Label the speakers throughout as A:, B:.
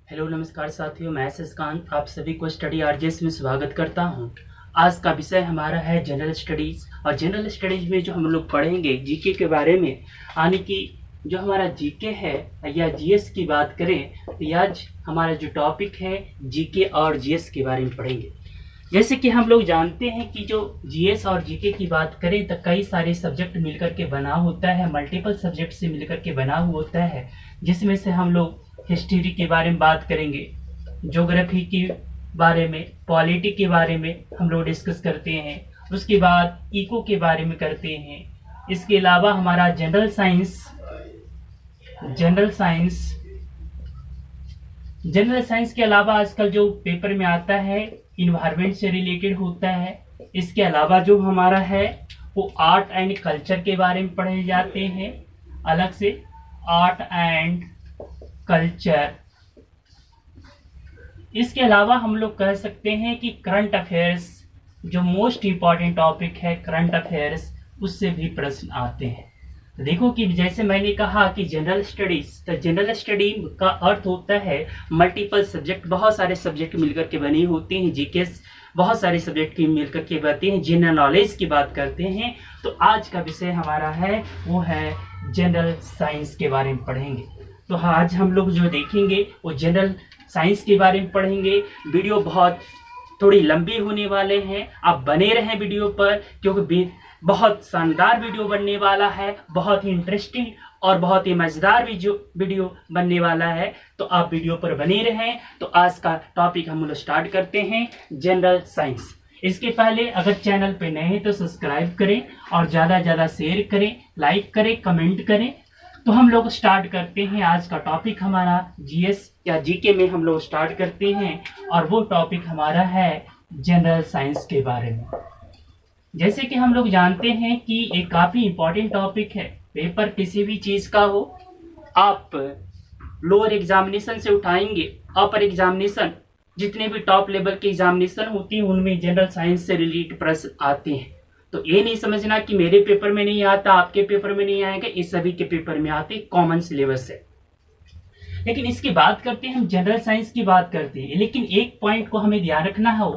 A: Hello नमस्कार साथियों, मैं शशकांत आप सभी को स्टडी आरजेएस में स्वागत करता हूं। आज का विषय हमारा है जनरल स्टडीज़ और जनरल स्टडीज़ में जो हम लोग पढ़ेंगे जीके के बारे में। यानी कि जो हमारा जीके है या जीएस की बात करें तो आज हमारा जो टॉपिक है जीके और जीएस के बारे में पढ़ेंगे। जैसे कि हम लोग जानते हैं कि जो जीएस और जीके की बात करें तो कई सारे सब्जेक्ट मिलकर के बना होता है, मल्टीपल सब्जेक्ट से मिलकर के बना हुआ होता है, जिसमें से हम लोग हिस्ट्री के बारे में बात करेंगे, ज्योग्राफी के बारे में, पॉलिटी के बारे में हम लोग डिस्कस करते हैं, उसके बाद इको के बारे में करते हैं। इसके अलावा हमारा जनरल साइंस के अलावा आजकल जो पेपर में आता है इन्वायरमेंट से रिलेटेड होता है। इसके अलावा जो हमारा है वो आर्ट एंड कल्चर के बारे में पढ़े जाते हैं, अलग से आर्ट एंड कल्चर। इसके अलावा हम लोग कह सकते हैं कि करंट अफेयर्स जो मोस्ट इम्पॉर्टेंट टॉपिक है, करंट अफेयर्स, उससे भी प्रश्न आते हैं। तो देखो कि जैसे मैंने कहा कि जनरल स्टडीज, तो जनरल स्टडी का अर्थ होता है मल्टीपल सब्जेक्ट, बहुत सारे सब्जेक्ट मिलकर के बने होते हैं। जीकेस बहुत सारे सब्जेक्ट की मिलकर के बनते हैं। जनरल नॉलेज की बात करते हैं तो आज का विषय हमारा है वो है जनरल साइंस के बारे में पढ़ेंगे। तो आज हम लोग जो देखेंगे वो जनरल साइंस के बारे में पढ़ेंगे। वीडियो बहुत थोड़ी लंबी होने वाले हैं, आप बने रहें वीडियो पर, क्योंकि बहुत शानदार वीडियो बनने वाला है, बहुत ही इंटरेस्टिंग और बहुत ही मजेदार वीडियो बनने वाला है। तो आप वीडियो पर बने रहें। तो आज का टॉपिक हम लोग स्टार्ट करते हैं, जनरल साइंस। इसके पहले अगर चैनल पे नए हैं तो सब्सक्राइब करें और ज़्यादा से ज़्यादा शेयर करें, लाइक करें, कमेंट करें। तो हम लोग स्टार्ट करते हैं। आज का टॉपिक हमारा जीएस या जीके में हम लोग स्टार्ट करते हैं और वो टॉपिक हमारा है जनरल साइंस के बारे में। जैसे कि हम लोग जानते हैं कि एक काफ़ी इम्पोर्टेंट टॉपिक है। पेपर किसी भी चीज़ का हो, आप लोअर एग्जामिनेशन से उठाएंगे, अपर एग्जामिनेशन, जितने भी टॉप लेवल के एग्जामिनेशन होती हैं उनमें जनरल साइंस से रिलेटेड प्रश्न आते हैं। तो ये नहीं समझना कि मेरे पेपर में नहीं आता, आपके पेपर में नहीं आएगा, ये सभी के पेपर में आते, कॉमन सिलेबस है। लेकिन इसकी बात करते हैं, हम जनरल साइंस की बात करते हैं, लेकिन एक पॉइंट को हमें ध्यान रखना हो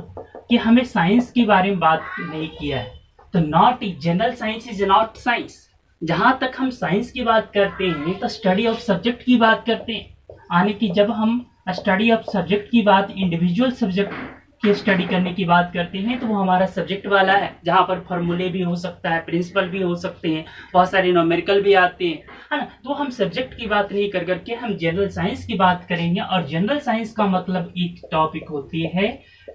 A: कि हमें साइंस के बारे में बात नहीं किया है। तो not general science is not science. जहां तक हम साइंस की बात करते हैं तो स्टडी ऑफ सब्जेक्ट की बात करते हैं। यानी कि जब हम स्टडी ऑफ सब्जेक्ट की बात, इंडिविजुअल सब्जेक्ट की स्टडी करने की बात करते हैं तो वो हमारा सब्जेक्ट वाला है, जहाँ पर फॉर्मूले भी हो सकता है, प्रिंसिपल भी हो सकते हैं, बहुत सारे न्यूमेरिकल भी आते हैं, है ना। तो हम सब्जेक्ट की बात नहीं कर करके हम जनरल साइंस की बात करेंगे। और जनरल साइंस का मतलब एक टॉपिक होती है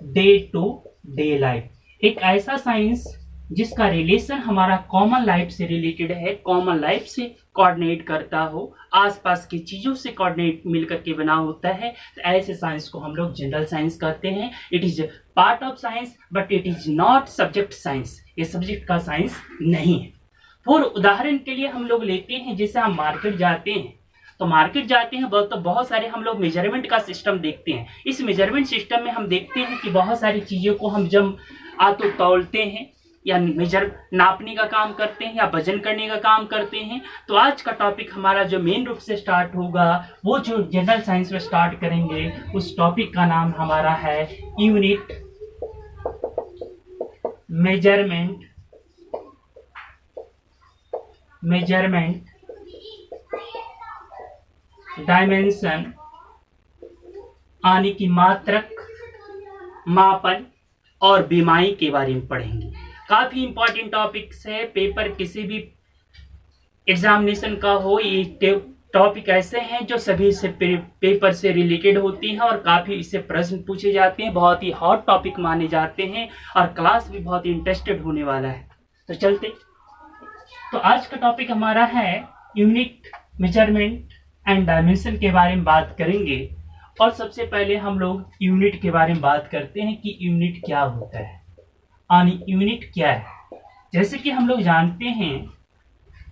A: डे टू डे लाइफ, एक ऐसा साइंस जिसका रिलेशन हमारा कॉमन लाइफ से रिलेटेड है, कॉमन लाइफ से कोऑर्डिनेट करता हो, आसपास की चीजों से कोऑर्डिनेट मिलकर के बना होता है। तो ऐसे साइंस को हम लोग जनरल साइंस कहते हैं। It is part of science but it is not subject science. ये सब्जेक्ट का साइंस नहीं है। और उदाहरण के लिए हम लोग लेते हैं, जैसे हम मार्केट जाते हैं तो बहुत सारे हम लोग मेजरमेंट का सिस्टम देखते हैं। इस मेजरमेंट सिस्टम में हम देखते हैं कि बहुत सारी चीजों को हम जब तो तौलते हैं या मेजर नापने का काम करते हैं या वजन करने का काम करते हैं। तो आज का टॉपिक हमारा जो मेन रूप से स्टार्ट होगा, वो जो जनरल साइंस में स्टार्ट करेंगे, उस टॉपिक का नाम हमारा है यूनिट मेजरमेंट डायमेंशन, यानी कि मात्रक, मापन और बीमारी के बारे में पढ़ेंगे। काफी इंपॉर्टेंट टॉपिक्स है। पेपर किसी भी एग्जामिनेशन का हो, ये टॉपिक ऐसे हैं जो सभी से पेपर से रिलेटेड होती हैं और काफी इससे प्रश्न पूछे जाते हैं, बहुत ही हॉट टॉपिक माने जाते हैं और क्लास भी बहुत ही इंटरेस्टेड होने वाला है। तो चलते, तो आज का टॉपिक हमारा है यूनिट मेजरमेंट एंड डायमेंशन के बारे में बात करेंगे। और सबसे पहले हम लोग यूनिट के बारे में बात करते हैं कि यूनिट क्या होता है, यानी यूनिट क्या है। जैसे कि हम लोग जानते हैं,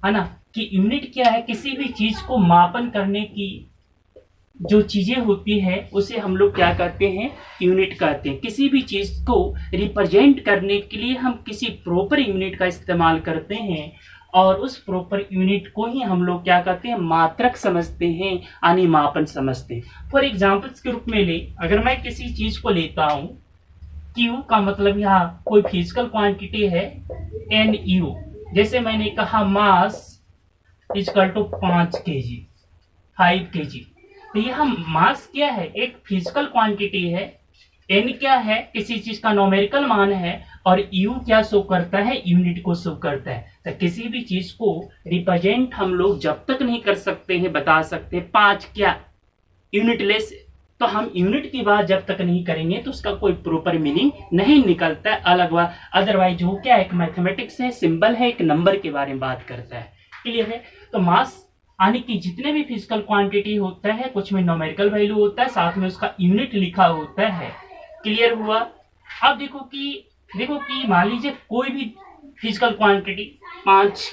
A: है ना, कि यूनिट क्या है, किसी भी चीज को मापन करने की जो चीजें होती है उसे हम लोग क्या कहते हैं, यूनिट कहते हैं। किसी भी चीज को रिप्रेजेंट करने के लिए हम किसी प्रॉपर यूनिट का इस्तेमाल करते हैं और उस प्रॉपर यूनिट को ही हम लोग क्या कहते हैं, मात्रक समझते हैं, यानी मापन समझते हैं। फॉर एग्जाम्पल्स के रूप में ले, अगर मैं किसी चीज को लेता हूं, Q का मतलब यहाँ कोई फिजिकल क्वांटिटी है NU, जैसे मैंने कहा मास इजकल टू 5 kg, 5 kg, तो यह मास क्या है, एक फिजिकल क्वांटिटी है, N क्या है, किसी चीज का नॉमेरिकल मान है, और U क्या शो करता है, यूनिट को शो करता है। तो किसी भी चीज को रिप्रेजेंट हम लोग जब तक नहीं कर सकते हैं, बता सकते 5 क्या यूनिटलेस, तो हम यूनिट की बात जब तक नहीं करेंगे तो उसका कोई प्रॉपर मीनिंग नहीं निकलता है। अलग बात, अदरवाइज वो क्या एक मैथमेटिक्स है, सिंबल है, एक नंबर के बारे में बात करता है। क्लियर है? तो मास यानी कि जितने भी फिजिकल क्वांटिटी होता है, कुछ में नॉमेरिकल वैल्यू होता है, साथ में उसका यूनिट लिखा होता है। क्लियर हुआ? अब देखो कि मान लीजिए कोई भी फिजिकल क्वांटिटी 5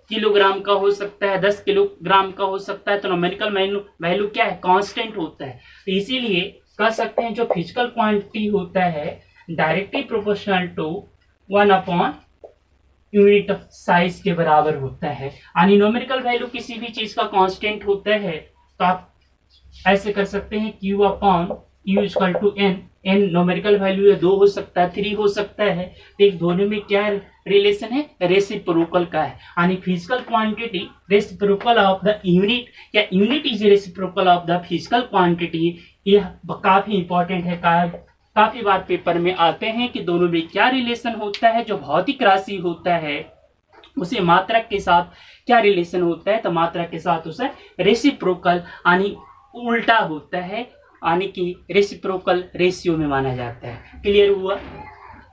A: किलोग्राम का हो सकता है, 10 किलोग्राम का हो सकता है, तो नॉमेरिकल वैल्यू क्या है, कांस्टेंट होता है। तो इसीलिए कह सकते हैं जो फिजिकल क्वांटिटी होता है directly proportional to 1 upon unit of size के बराबर होता है। यानी नॉमेरिकल वैल्यू किसी भी चीज का कांस्टेंट होता है, तो आप ऐसे कर सकते हैं Q upon U equal to N। N numerical value है, 2 हो सकता है, 3 हो सकता है, तो एक दोनों में क्या रिलेशन है, रेसिप्रोकल का है। यानी physical quantity reciprocal of the unit, या unit is reciprocal of the physical quantity. यह काफी इंपॉर्टेंट है, काफी बार पेपर में आते हैं कि दोनों में क्या रिलेशन होता है। जो भौतिक राशि होता है उसे मात्रक के साथ क्या रिलेशन होता है, तो मात्रक के साथ उसे रेसिप्रोकल यानी उल्टा होता है, यानी कि रेसिप्रोकल रेशियो में माना जाता है। क्लियर हुआ?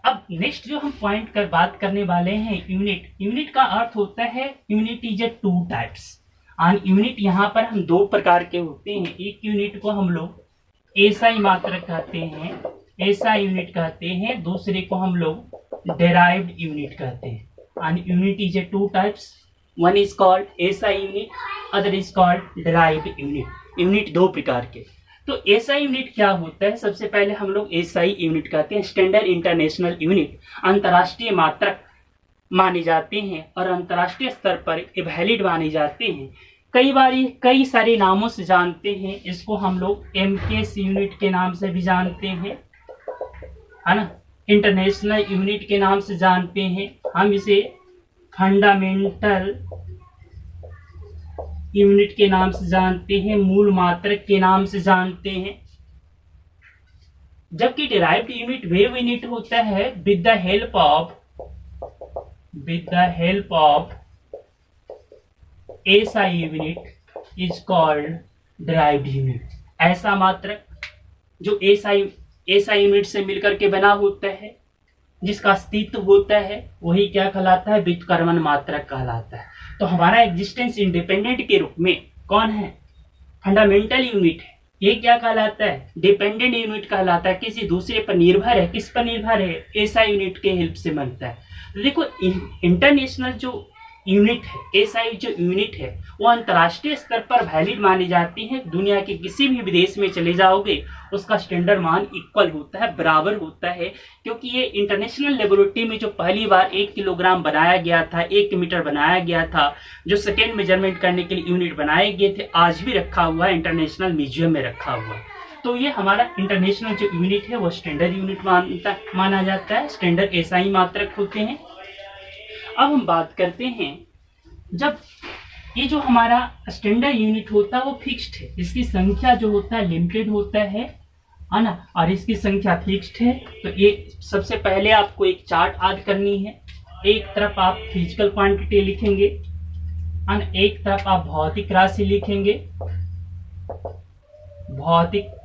A: अब नेक्स्ट जो हम पॉइंट कर बात करने वाले हैं, यूनिट। यूनिट का अर्थ होता है, unit is a 2 types. And unit यहाँ पर हम 2 प्रकार के होते हैं। एक यूनिट को हम लोग एसआई मात्रक कहते हैं, एसआई यूनिट कहते हैं, दूसरे को हम लोग डेराइव्ड यूनिट कहते हैं। And unit is a 2 types, one is called SI unit, other is called derived unit. Unit 2 प्रकार के। तो एसआई यूनिट क्या होता है, सबसे पहले हम लोग एसआई यूनिट कहते हैं, स्टैंडर्ड इंटरनेशनल यूनिट, अंतर्राष्ट्रीय मात्रक माने जाते हैं और अंतर्राष्ट्रीय स्तर पर वैलिड माने जाते हैं। कई सारे नामों से जानते हैं इसको, हम लोग एमकेएस यूनिट के नाम से भी जानते हैं, है ना, इंटरनेशनल यूनिट के नाम से जानते हैं, हम इसे फंडामेंटल यूनिट के नाम से जानते हैं, मूल मात्रक के नाम से जानते हैं। जबकि डिराइव्ड यूनिट वे यूनिट होता है with the help of SI unit is called derived unit. ऐसा मात्रक जो एसआई यूनिट से मिलकर के बना होता है, जिसका अस्तित्व होता है, वही क्या कहलाता है, व्युत्क्रमण मात्रक कहलाता है। तो हमारा एग्जिस्टेंस इंडिपेंडेंट के रूप में कौन है, फंडामेंटल यूनिट है। ये क्या कहलाता है, डिपेंडेंट यूनिट कहलाता है, किसी दूसरे पर निर्भर है। किस पर निर्भर है, एसआई यूनिट के हेल्प से बनता है। तो देखो इंटरनेशनल जो यूनिट है, एसआई जो यूनिट है, वो अंतर्राष्ट्रीय स्तर पर वैलिड मानी जाती है। दुनिया के किसी भी विदेश में चले जाओगे उसका स्टैंडर्ड मान इक्वल होता है, बराबर होता है, क्योंकि ये इंटरनेशनल लेबोरेटरी में जो पहली बार 1 किलोग्राम बनाया गया था, 1 मीटर बनाया गया था, जो सेकेंड मेजरमेंट करने के लिए यूनिट बनाए गए थे, आज भी रखा हुआ है, इंटरनेशनल म्यूजियम में रखा हुआ है। तो ये हमारा इंटरनेशनल जो यूनिट है वो स्टैंडर्ड यूनिट माना जाता है, स्टैंडर्ड एसआई मात्रक होते हैं। अब हम बात करते हैं, जब ये जो हमारा स्टैंडर्ड यूनिट होता है वो फिक्स्ड है, इसकी संख्या जो होता है लिमिटेड होता है ना, और इसकी संख्या फिक्स्ड है। तो ये सबसे पहले आपको एक चार्ट याद करनी है। एक तरफ आप फिजिकल क्वांटिटी लिखेंगे और एक तरफ आप भौतिक राशि लिखेंगे, भौतिक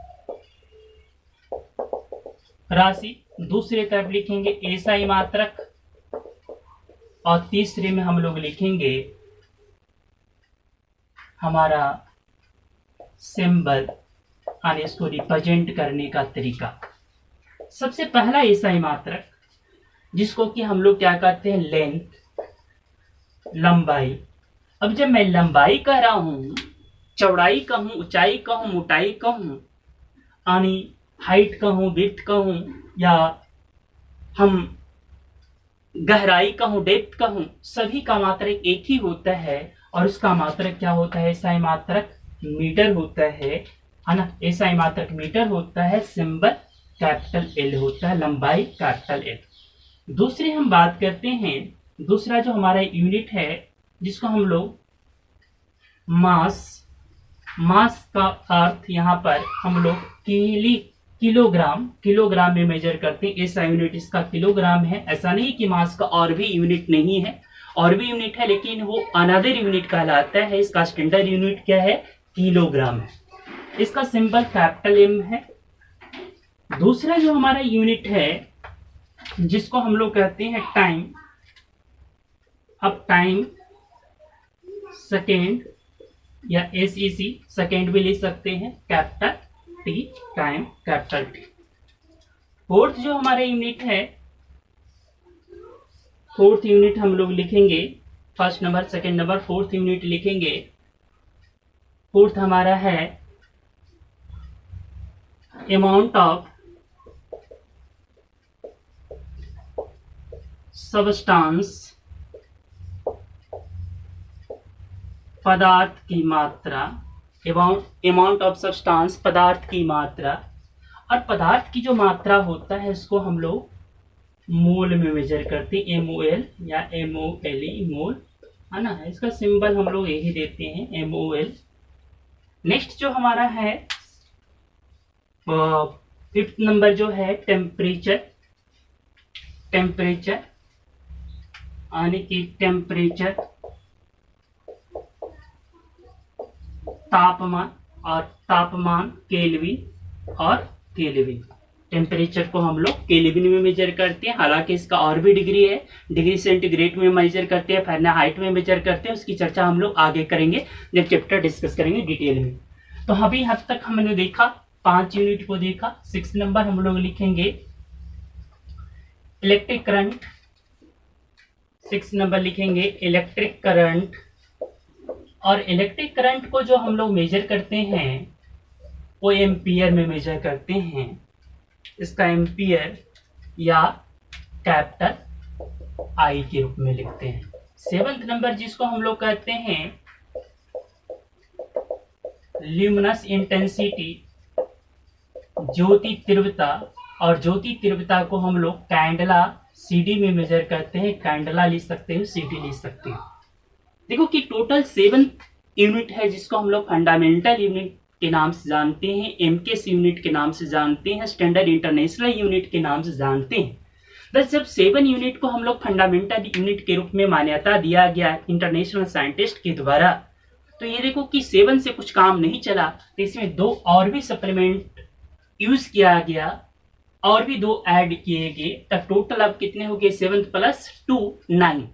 A: राशि, दूसरे तरफ लिखेंगे एसआई मात्रक, और तीसरे में हम लोग लिखेंगे हमारा सिंबल, और इसको रिप्रेजेंट करने का तरीका। सबसे पहला एसआई मात्रक जिसको कि हम लोग क्या कहते हैं, लेंथ, लंबाई। अब जब मैं लंबाई कह रहा हूं, चौड़ाई कहूं, ऊंचाई कहूं, मोटाई कहूं, यानी हाइट कहूं, विड्थ कहूं, या हम गहराई का हूँ, डेप्थ का हूँ, सभी का मात्रक एक ही होता है और उसका मात्रक क्या होता है, एसआई मात्रक मीटर होता है ना। एसआई मात्रक मीटर होता है, सिंबल कैपिटल एल होता है, लंबाई कैपिटल एल। दूसरी हम बात करते हैं, दूसरा जो हमारा यूनिट है जिसको हम लोग मास का अर्थ यहाँ पर हम लोग किलोग्राम में मेजर करते हैं। ऐसा यूनिट इसका किलोग्राम है। ऐसा नहीं कि मास का और भी यूनिट नहीं है, और भी यूनिट है, लेकिन वो अनदर यूनिट कहलाता है। इसका स्टैंडर्ड यूनिट क्या है, किलोग्राम है। इसका सिंबल कैपिटल एम है। दूसरा जो हमारा यूनिट है जिसको हम लोग कहते हैं टाइम। अब टाइम सेकेंड या एसईसी सेकेंड भी लिख सकते हैं, capital T, time capital T. Fourth जो हमारा यूनिट है, फोर्थ यूनिट हम लोग लिखेंगे, first number second number fourth unit लिखेंगे। फोर्थ हमारा है अमाउंट ऑफ सबस्टांस, पदार्थ की मात्रा। अमाउंट ऑफ सब्सटेंस, पदार्थ की मात्रा। और पदार्थ की जो मात्रा होता है इसको हम लोग मोल में मेजर करते हैं, MOL या MOLE, मोल, है ना। इसका सिंबल हम लोग यही देते हैं, MOL। नेक्स्ट जो हमारा है फिफ्थ नंबर जो है टेम्परेचर। यानी कि टेम्परेचर तापमान, और तापमान केल्विन और केल्विन। टेम्परेचर को हम लोग केल्विन में मेजर करते हैं, हालांकि इसका और भी डिग्री है, डिग्री सेंटीग्रेड में मेजर करते हैं, फ़ारेनहाइट में मेजर करते हैं। उसकी चर्चा हम लोग आगे करेंगे जब चैप्टर डिस्कस करेंगे डिटेल में। तो अभी हद तक हमने देखा, 5 यूनिट को देखा। 6 नंबर हम लोग लिखेंगे इलेक्ट्रिक करंट। 6 नंबर लिखेंगे इलेक्ट्रिक करंट। और इलेक्ट्रिक करंट को जो हम लोग मेजर करते हैं वो एम्पियर में मेजर करते हैं। इसका एम्पियर या कैपिटल आई के रूप में लिखते हैं। 7th नंबर जिसको हम लोग कहते हैं ल्यूमिनस इंटेंसिटी, ज्योति तीव्रता। और ज्योति तीव्रता को हम लोग कैंडला CD में मेजर करते हैं। कैंडला लिख सकते हैं, CD लिख सकते हैं। देखो कि टोटल 7th यूनिट है जिसको हम लोग फंडामेंटल यूनिट के नाम से जानते हैं, MKS यूनिट के नाम से जानते हैं, स्टैंडर्ड इंटरनेशनल यूनिट के नाम से जानते हैं। बस जब 7 यूनिट को हम लोग फंडामेंटल यूनिट के रूप में मान्यता दिया गया इंटरनेशनल साइंटिस्ट के द्वारा, तो ये देखो कि 7 से कुछ काम नहीं चला, तो इसमें 2 और भी सप्लीमेंट यूज किया गया, और भी 2 ऐड किए गए, तब टोटल अब कितने हो गए, 7 + 2 9।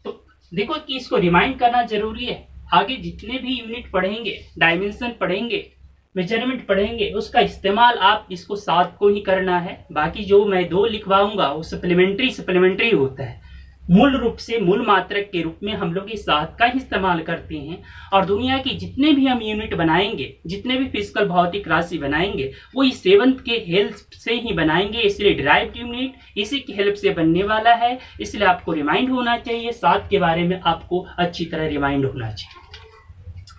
A: तो देखो कि इसको रिमाइंड करना जरूरी है। आगे जितने भी यूनिट पढ़ेंगे, डायमेंशन पढ़ेंगे, मेजरमेंट पढ़ेंगे, उसका इस्तेमाल आप इसको 7 को ही करना है। बाकी जो मैं 2 लिखवाऊंगा वो सप्लीमेंट्री होता है। मूल रूप से मूल मात्रक के रूप में हम लोग इस 7 का ही इस्तेमाल करते हैं। और दुनिया की जितने भी हम यूनिट बनाएंगे, जितने भी फिजिकल भौतिक राशि बनाएंगे, वो इस 7 के हेल्प से ही बनाएंगे। इसलिए डिराइव्ड यूनिट इसी की हेल्प से बनने वाला है। इसलिए आपको रिमाइंड होना चाहिए, 7 के बारे में आपको अच्छी तरह रिमाइंड होना चाहिए।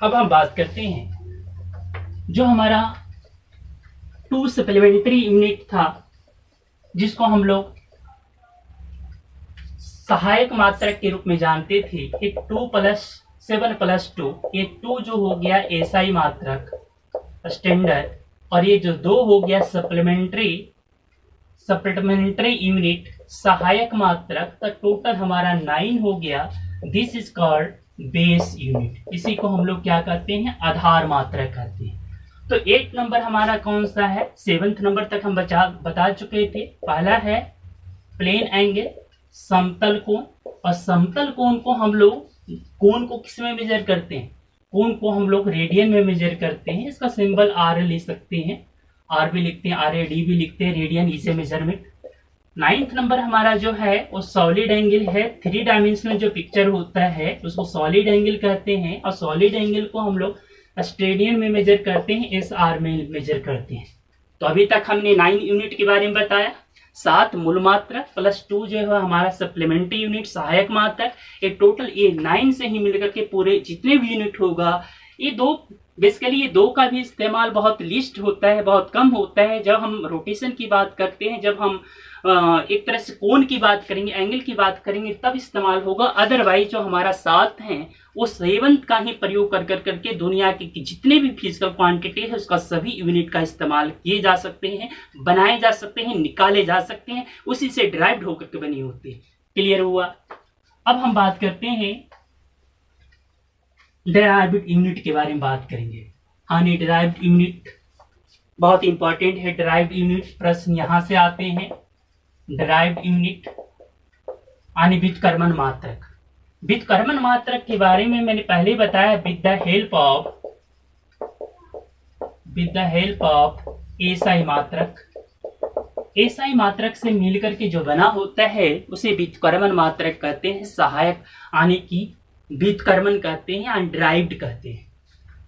A: अब हम बात करते हैं जो हमारा 2 सप्लीमेंट्री यूनिट था जिसको हम लोग सहायक मात्रक के रूप में जानते थे। एक 2 + 7 + 2, ये 2 जो हो गया एसआई मात्रक स्टैंडर्ड, और ये जो 2 हो गया सप्लीमेंट्री यूनिट सहायक मात्रक, तक टोटल हमारा 9 हो गया। This is called base unit. इसी को हम लोग क्या कहते हैं, आधार मात्रक कहते हैं। तो 8 नंबर हमारा कौन सा है, 7th नंबर तक हम बता चुके थे। पहला है प्लेन एंगल, समतल कोण। और समतल कोण को हम लोग कोण को किस में मेजर करते हैं, कोण को हम लोग रेडियन में मेजर करते हैं। इसका सिंबल आर ले सकते हैं, आर भी लिखते हैं, RAD भी लिखते हैं, रेडियन इसे मेजरमेंट। 9th नंबर हमारा जो है वो सॉलिड एंगल है। 3 डायमेंशनल जो पिक्चर होता है उसको सॉलिड एंगल कहते हैं। और सॉलिड एंगल को हम लोग स्टेडियन में मेजर करते हैं, SR में मेजर करते हैं। तो अभी तक हमने 9 यूनिट के बारे में बताया। 7 मूल मात्रक प्लस 2 जो है हमारा सप्लीमेंट्री यूनिट सहायक मात्रक, ये टोटल ये 9 से ही मिलकर के पूरे जितने भी यूनिट होगा, ये दो बेसिकली ये दो का भी इस्तेमाल बहुत लिस्ट होता है, बहुत कम होता है। जब हम रोटेशन की बात करते हैं, जब हम एक तरह से कोण की बात करेंगे, एंगल की बात करेंगे, तब इस्तेमाल होगा। अदरवाइज जो हमारा 7 है वो 7 का ही प्रयोग कर करके दुनिया के जितने भी फिजिकल क्वांटिटी है उसका सभी यूनिट का इस्तेमाल किए जा सकते हैं, बनाए जा सकते हैं, निकाले जा सकते हैं, उसी से डिराइव्ड होकर के बनी होती है। क्लियर हुआ? अब हम बात करते हैं डिराइव्ड यूनिट के बारे में बात करेंगे। यानी डिराइव्ड यूनिट बहुत इंपॉर्टेंट है। डिराइव्ड यूनिट प्रश्न यहां से आते हैं। डिराइव्ड यूनिट यानी व्युत्क्रमण मात्रक। व्युत्क्रमण मात्रक के बारे में मैंने पहले बताया, with the help of SI मात्रक। एसआई मात्रक से मिलकर के जो बना होता है उसे व्युत्क्रमण मात्रक कहते हैं, सहायक यानी कि व्युत्क्रमण कहते हैं या डिराइव्ड कहते हैं।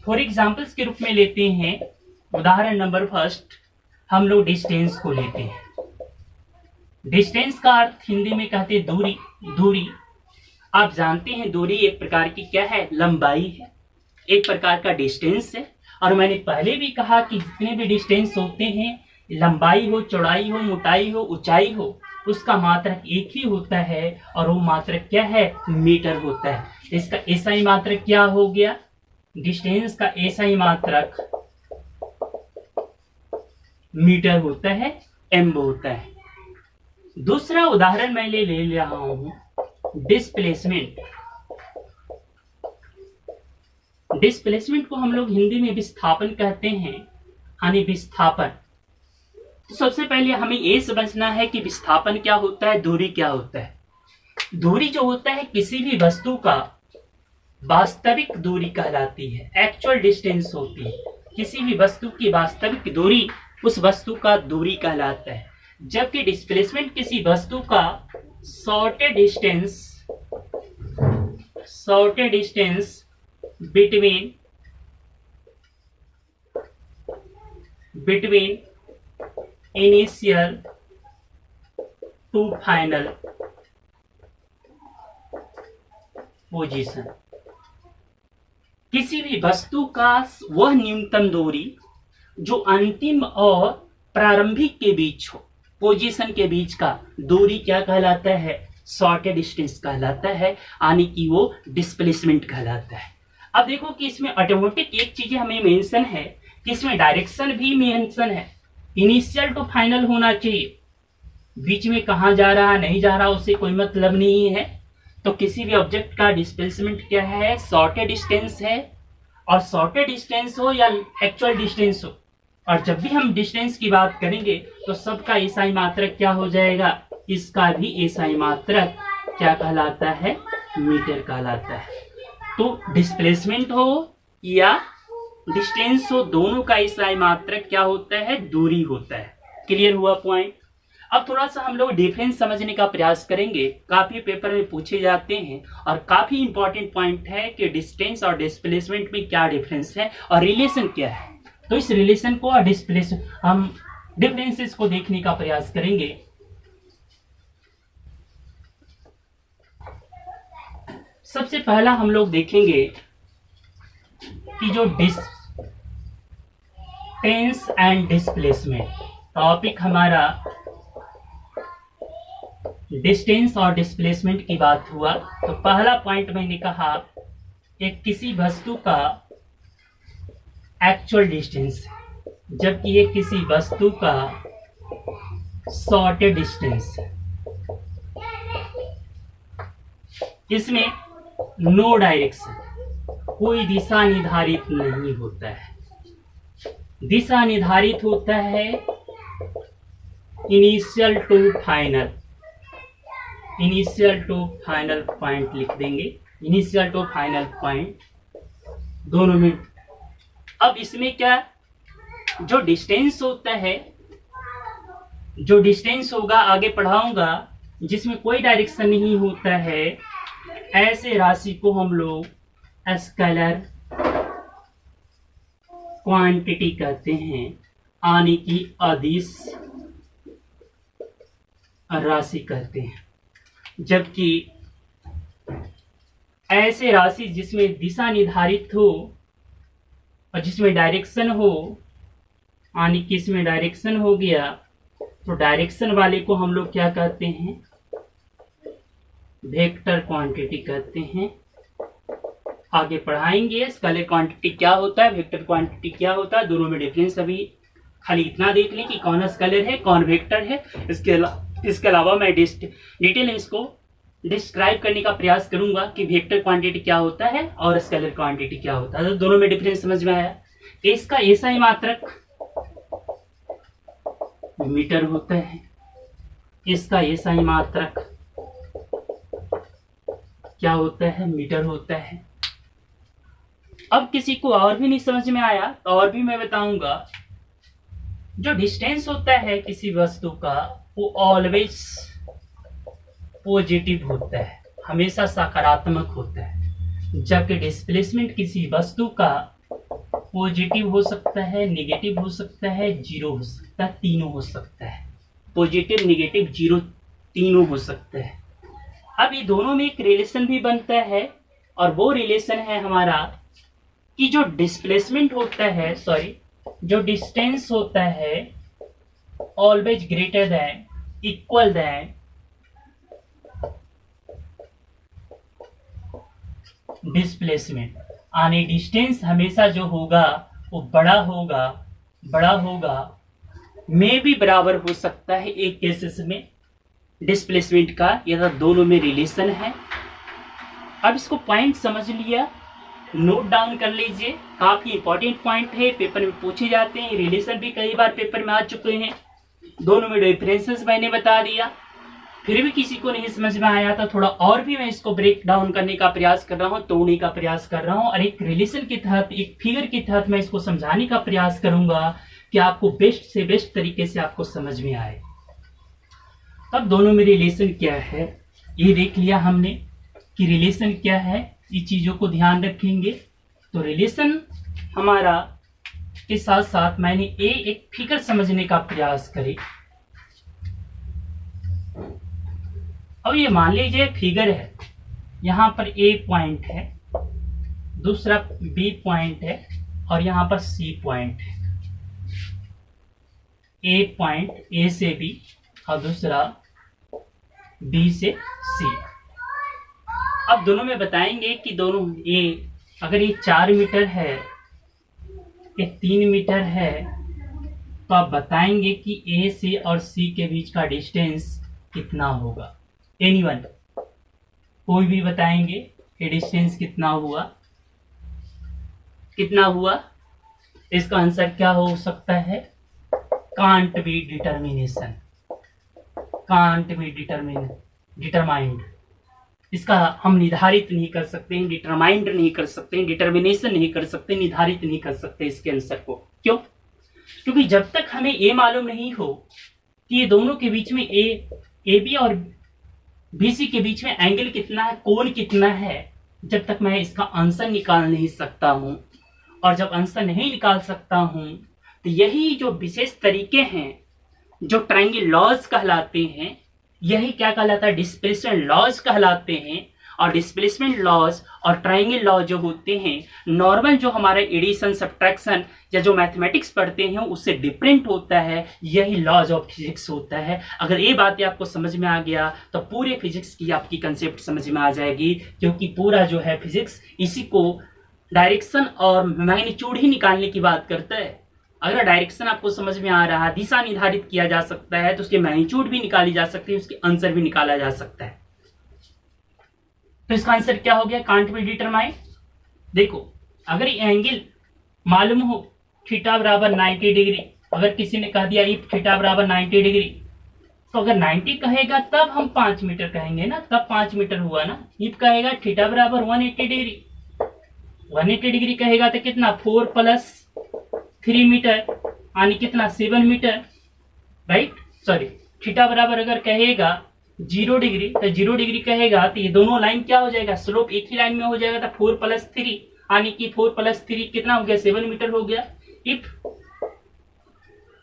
A: फॉर एग्जाम्पल्स के रूप में लेते हैं, उदाहरण नंबर फर्स्ट हम लोग डिस्टेंस को लेते हैं। डिस्टेंस का अर्थ हिंदी में कहते हैं दूरी। दूरी आप जानते हैं, दूरी एक प्रकार की क्या है? लंबाई है, एक प्रकार का डिस्टेंस है। और मैंने पहले भी कहा कि जितने भी डिस्टेंस होते हैं, लंबाई हो, चौड़ाई हो, मोटाई हो, ऊंचाई हो, उसका मात्रक एक ही होता है और वो मात्रक क्या है? मीटर होता है। इसका एसआई मात्रक क्या हो गया? डिस्टेंस का एसआई मात्रक मीटर होता है, एम्बो होता है। दूसरा उदाहरण मैं ले रहा हूं, डिस्प्लेसमेंट। डिस्प्लेसमेंट को हम लोग हिंदी में विस्थापन कहते हैं, यानी विस्थापन। तो सबसे पहले हमें ये समझना है कि विस्थापन क्या होता है, दूरी क्या होता है। दूरी जो होता है किसी भी वस्तु का वास्तविक दूरी कहलाती है, एक्चुअल डिस्टेंस होती है। किसी भी वस्तु की वास्तविक दूरी उस वस्तु का दूरी कहलाता है, जबकि डिस्प्लेसमेंट किसी वस्तु का shortest distance between initial to final position. किसी भी वस्तु का वह न्यूनतम दूरी जो अंतिम और प्रारंभिक के बीच हो, पोजीशन के बीच का दूरी क्या कहलाता है? शॉर्टेड डिस्टेंस कहलाता है, यानी कि वो डिस्प्लेसमेंट कहलाता है। अब देखो कि इसमें ऑटोमेटिक एक चीज हमें मेंशन है कि इसमें डायरेक्शन भी मेंशन है। इनिशियल टू फाइनल होना चाहिए, बीच में कहां जा रहा नहीं जा रहा उससे कोई मतलब नहीं है। तो किसी भी ऑब्जेक्ट का डिस्प्लेसमेंट क्या है? शॉर्टेड डिस्टेंस है। और शॉर्टेड डिस्टेंस हो या एक्चुअल डिस्टेंस हो, और जब भी हम डिस्टेंस की बात करेंगे तो सबका एसआई मात्रक क्या हो जाएगा? इसका भी एसआई मात्रक क्या कहलाता है? मीटर कहलाता है। तो डिस्प्लेसमेंट हो या डिस्टेंस हो, दोनों का एसआई मात्रक क्या होता है? दूरी होता है। क्लियर हुआ पॉइंट? अब थोड़ा सा हम लोग डिफरेंस समझने का प्रयास करेंगे। काफी पेपर में पूछे जाते हैं और काफी इंपॉर्टेंट पॉइंट है कि डिस्टेंस और डिस्प्लेसमेंट में क्या डिफरेंस है और रिलेशन क्या है। तो इस रिलेशन को और हम डिफरेंसेस को देखने का प्रयास करेंगे। सबसे पहला हम लोग देखेंगे कि जो डिस्टेंस एंड डिस्प्लेसमेंट टॉपिक हमारा डिस्टेंस और डिस्प्लेसमेंट की बात हुआ। तो पहला पॉइंट मैंने कहा एक किसी वस्तु का एक्चुअल डिस्टेंस, जबकि ये किसी वस्तु का शॉर्टेड डिस्टेंस। इसमें नो डायरेक्शन, कोई दिशा निर्धारित नहीं होता है। दिशा निर्धारित होता है initial to final. Initial to final point लिख देंगे, इनिशियल टू फाइनल पॉइंट दोनों में। अब इसमें क्या, जो डिस्टेंस होता है, जो डिस्टेंस होगा आगे पढ़ाऊंगा, जिसमें कोई डायरेक्शन नहीं होता है, ऐसे राशि को हम लोग स्केलर क्वांटिटी कहते हैं, यानी कि अदिश राशि कहते हैं। जबकि ऐसे राशि जिसमें दिशा निर्धारित हो और जिसमें डायरेक्शन हो, यानी कि इसमें डायरेक्शन हो गया, तो डायरेक्शन वाले को हम लोग क्या कहते हैं? वेक्टर क्वांटिटी कहते हैं। आगे पढ़ाएंगे स्केलर क्वांटिटी क्या होता है, वेक्टर क्वांटिटी क्या होता है, दोनों में डिफरेंस। अभी खाली इतना देख लें कि कौन स्केलर है कौन वेक्टर है। इसके अलावा मैं डिटेल में इसको डिस्क्राइब करने का प्रयास करूंगा कि वेक्टर क्वांटिटी क्या होता है और स्केलर क्वांटिटी क्या होता है। तो दोनों में डिफरेंस समझ में आया। इसका ऐसा ही मात्रक मीटर होता है, इसका ऐसा ही मात्रक क्या होता है? मीटर होता है। अब किसी को और भी नहीं समझ में आया तो और भी मैं बताऊंगा। जो डिस्टेंस होता है किसी वस्तु का वो ऑलवेज पॉजिटिव होता है, हमेशा सकारात्मक होता है। जबकि डिस्प्लेसमेंट किसी वस्तु का पॉजिटिव हो सकता है, नेगेटिव हो सकता है, जीरो हो सकता है, तीनों हो सकता है। पॉजिटिव, नेगेटिव, जीरो तीनों हो सकता है। अब ये दोनों में एक रिलेशन भी बनता है और वो रिलेशन है हमारा कि जो डिस्प्लेसमेंट होता है, सॉरी, जो डिस्टेंस होता है always greater than, equal than displacement. यानी डिस्टेंस हमेशा जो होगा वो बड़ा होगा, में भी बराबर हो सकता है एक केसेस में डिस्प्लेसमेंट का। यह दोनों में रिलेशन है। अब इसको पॉइंट समझ लिया, नोट डाउन कर लीजिए, काफी इंपॉर्टेंट पॉइंट है, पेपर में पूछे जाते हैं। रिलेशन भी कई बार पेपर में आ चुके हैं। दोनों में डिफरेंसेस मैंने बता दिया। फिर भी किसी को नहीं समझ में आया तो थोड़ा और भी मैं इसको ब्रेक डाउन करने का प्रयास कर रहा हूँ, तोड़ने का प्रयास कर रहा हूँ और एक रिलेशन के तहत, एक फिगर के तहत मैं इसको समझाने का प्रयास करूंगा कि आपको बेस्ट से बेस्ट तरीके से आपको समझ में आए। अब दोनों में रिलेशन क्या है ये देख लिया हमने कि रिलेशन क्या है। ये चीजों को ध्यान रखेंगे। तो रिलेशन हमारा के साथ साथ मैंने एक फिगर समझने का प्रयास करे। अब ये मान लीजिए फिगर है, यहां पर ए पॉइंट है, दूसरा बी पॉइंट है और यहां पर सी पॉइंट है। ए पॉइंट ए से बी और दूसरा बी से सी। अब दोनों में बताएंगे कि दोनों अगर ये 4 मीटर है, ये 3 मीटर है, तो आप बताएंगे कि ए से और सी के बीच का डिस्टेंस कितना होगा। एनीवन, कोई भी बताएंगे कि डिस्टेंस कितना हुआ। इसका आंसर क्या हो सकता है? Can't be determination, can't be determined. इसका हम निर्धारित नहीं कर सकते हैं, डिटरमाइंड नहीं कर सकते हैं, डिटर्मिनेशन नहीं कर सकते, निर्धारित नहीं कर सकते इसके आंसर को। क्यों? क्योंकि जब तक हमें ए मालूम नहीं हो कि ये दोनों के बीच में ए बी और बीसी के बीच में एंगल कितना है, कोण कितना है, जब तक मैं इसका आंसर निकाल नहीं सकता हूं। और जब आंसर नहीं निकाल सकता हूं तो यही जो विशेष तरीके हैं जो ट्रायंगल लॉज कहलाते हैं, यही क्या कहलाता है? डिस्प्लेसमेंट लॉज कहलाते हैं। और डिस्प्लेसमेंट लॉज और ट्रायंगल लॉ जो होते हैं, नॉर्मल जो हमारा एडिशन, सब्ट्रैक्शन या जो मैथमेटिक्स पढ़ते हैं उससे डिफरेंट होता है। यही लॉज ऑफ फिजिक्स होता है। अगर ये बातें आपको समझ में आ गया तो पूरे फिजिक्स की आपकी कंसेप्ट समझ में आ जाएगी। क्योंकि पूरा जो है फिजिक्स इसी को डायरेक्शन और मैग्नीट्यूड ही निकालने की बात करता है। अगर डायरेक्शन आपको समझ में आ रहा है, दिशा निर्धारित किया जा सकता है, तो उसके मैग्नीट्यूड भी निकाली जा सकती है, उसके आंसर भी निकाला जा सकता है। तो इसका आंसर क्या हो गया? Can't be determine. देखो, अगर ये एंगल मालूम हो थीटा बराबर 90 डिग्री, अगर किसी ने कह दिया इफ थीटा बराबर 90 डिग्री, तो अगर 90 कहेगा तब हम 5 मीटर कहेंगे ना, तब 5 मीटर हुआ ना। इफ कहेगा थीटा बराबर 180 डिग्री, 180 डिग्री कहेगा तो कितना? 4 + 3 मीटर, यानी कितना? 7 मीटर, राइट। सॉरी, थीटा बराबर अगर कहेगा 0 डिग्री तो 0 डिग्री कहेगा तो ये दोनों लाइन क्या हो जाएगा? स्लोप एक ही लाइन में हो जाएगा। तो 4 + 3, यानी कि 4 + 3 कितना हो गया? 7 मीटर हो गया। इफ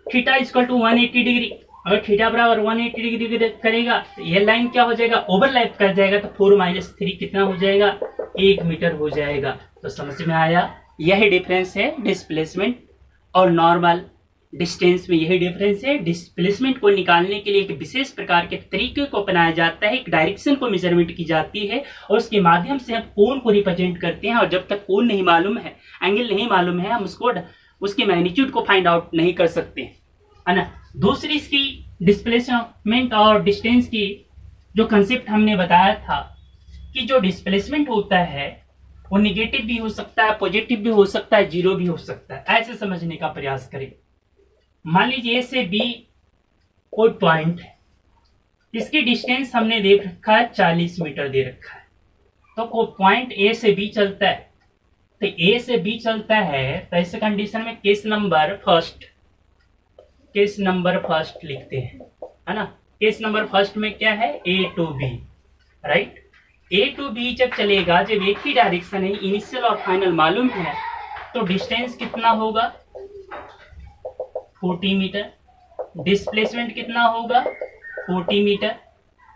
A: थीटा = 180 डिग्री, अगर थीटा बराबर 180 डिग्री करेगा तो ये लाइन क्या हो जाएगा, ओवरलैप कर जाएगा, तो 4 - 3 कितना हो जाएगा, 1 मीटर हो जाएगा। तो समझ में आया, यही डिफरेंस है डिस्प्लेसमेंट और नॉर्मल डिस्टेंस में। यही डिफरेंस है। डिस्प्लेसमेंट को निकालने के लिए एक विशेष प्रकार के तरीके को अपनाया जाता है, एक डायरेक्शन को मेजरमेंट की जाती है और उसके माध्यम से हम कोण को रिप्रेजेंट करते हैं। और जब तक कोण नहीं मालूम है, एंगल नहीं मालूम है, हम उसके मैग्नीट्यूड को फाइंड आउट नहीं कर सकते, है ना। दूसरी इसकी डिस्प्लेसमेंट और डिस्टेंस की जो कंसेप्ट हमने बताया था कि जो डिस्प्लेसमेंट होता है वो निगेटिव भी हो सकता है, पॉजिटिव भी हो सकता है, जीरो भी हो सकता है। ऐसे समझने का प्रयास करें। मान लीजिए ए से बी कोई पॉइंट है, इसकी डिस्टेंस हमने देख रखा है 40 मीटर दे रखा है। तो कोई पॉइंट ए से बी चलता है, तो ए से बी चलता है, तो ऐसे कंडीशन में केस नंबर फर्स्ट लिखते हैं, है ना। केस नंबर फर्स्ट में क्या है, A to B, right. A to B जब चलेगा, जब एक ही डायरेक्शन है, इनिशियल और फाइनल मालूम है, तो डिस्टेंस कितना होगा, 40 मीटर। डिस्प्लेसमेंट कितना होगा, 40 मीटर।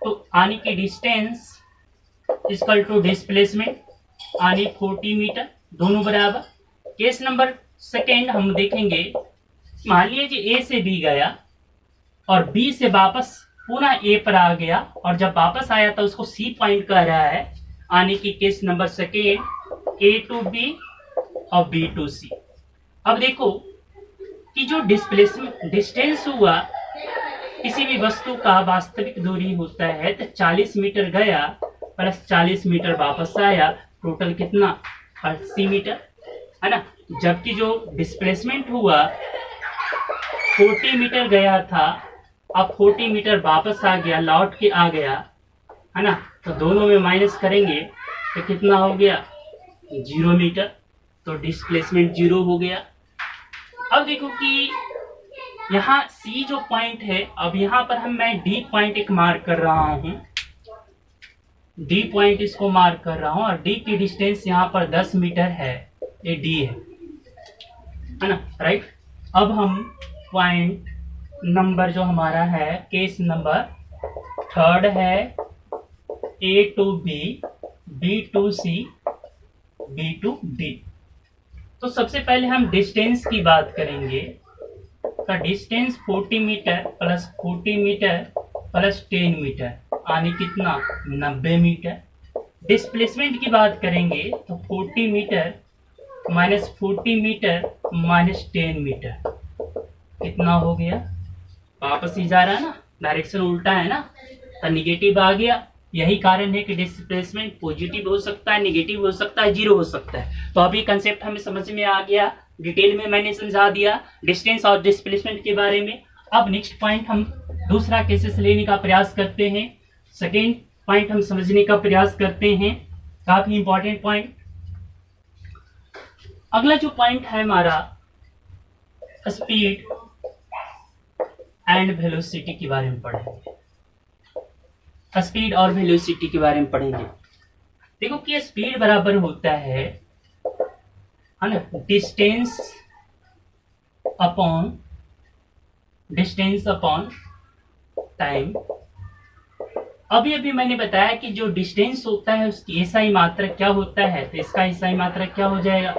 A: तो आने की डिस्टेंस इक्वल टू डिस्प्लेसमेंट, आने 40 मीटर, दोनों बराबर। केस नंबर सेकेंड हम देखेंगे, मान लीजिए ए से बी गया और बी से वापस पुनः ए पर आ गया, और जब वापस आया तो उसको सी पॉइंट कह रहा है, आने की case number second, A to B और बी टू सी। अब देखो कि जो डिस्प्लेसमेंट डिस्टेंस हुआ किसी भी वस्तु का वास्तविक दूरी होता है, तो 40 मीटर गया प्लस 40 मीटर वापस आया, टोटल कितना, 80 मीटर, है ना। जबकि जो डिस्प्लेसमेंट हुआ 40 मीटर गया था, अब 40 मीटर वापस आ गया, लौट के आ गया, है ना। तो दोनों में माइनस करेंगे तो कितना हो गया, 0 मीटर। तो डिस्प्लेसमेंट 0 हो गया। अब देखो कि यहाँ सी जो पॉइंट है, अब यहाँ पर मैं डी पॉइंट एक मार्क कर रहा हूँ, डी पॉइंट इसको मार्क कर रहा हूँ, और डी की डिस्टेंस यहाँ पर 10 मीटर है, ये डी है ना, राइट। अब हम पॉइंट नंबर जो हमारा है, केस नंबर थर्ड है, A to B, B to C, B to D. तो सबसे पहले हम डिस्टेंस की बात करेंगे। तो distance 40 meter plus 40 meter plus 10 meter, आने कितना, 90 मीटर। डिस्प्लेसमेंट की बात करेंगे तो 40 metre minus 40 metre minus 10 metre, कितना हो गया, वापस ही जा रहा है ना, डायरेक्शन उल्टा है ना, तो निगेटिव आ गया। यही कारण है कि डिस्प्लेसमेंट पॉजिटिव हो सकता है, निगेटिव हो सकता है, जीरो हो सकता है। तो अभी कंसेप्ट हमें समझ में आ गया, डिटेल में मैंने समझा दिया डिस्टेंस और डिस्प्लेसमेंट के बारे में। अब नेक्स्ट पॉइंट हम दूसरा केसेस लेने का प्रयास करते हैं। सेकेंड पॉइंट हम समझने का प्रयास करते हैं, काफी इंपॉर्टेंट पॉइंट। अगला जो पॉइंट है हमारा, स्पीड एंड वेलोसिटी के बारे में पढ़ेंगे। स्पीड और वेलोसिटी के बारे में पढ़ेंगे। देखो कि स्पीड बराबर होता है ना, डिस्टेंस अपॉन टाइम। अभी अभी मैंने बताया कि जो डिस्टेंस होता है उसकी एसआई मात्रक क्या होता है, तो इसका एसआई मात्रक क्या हो जाएगा,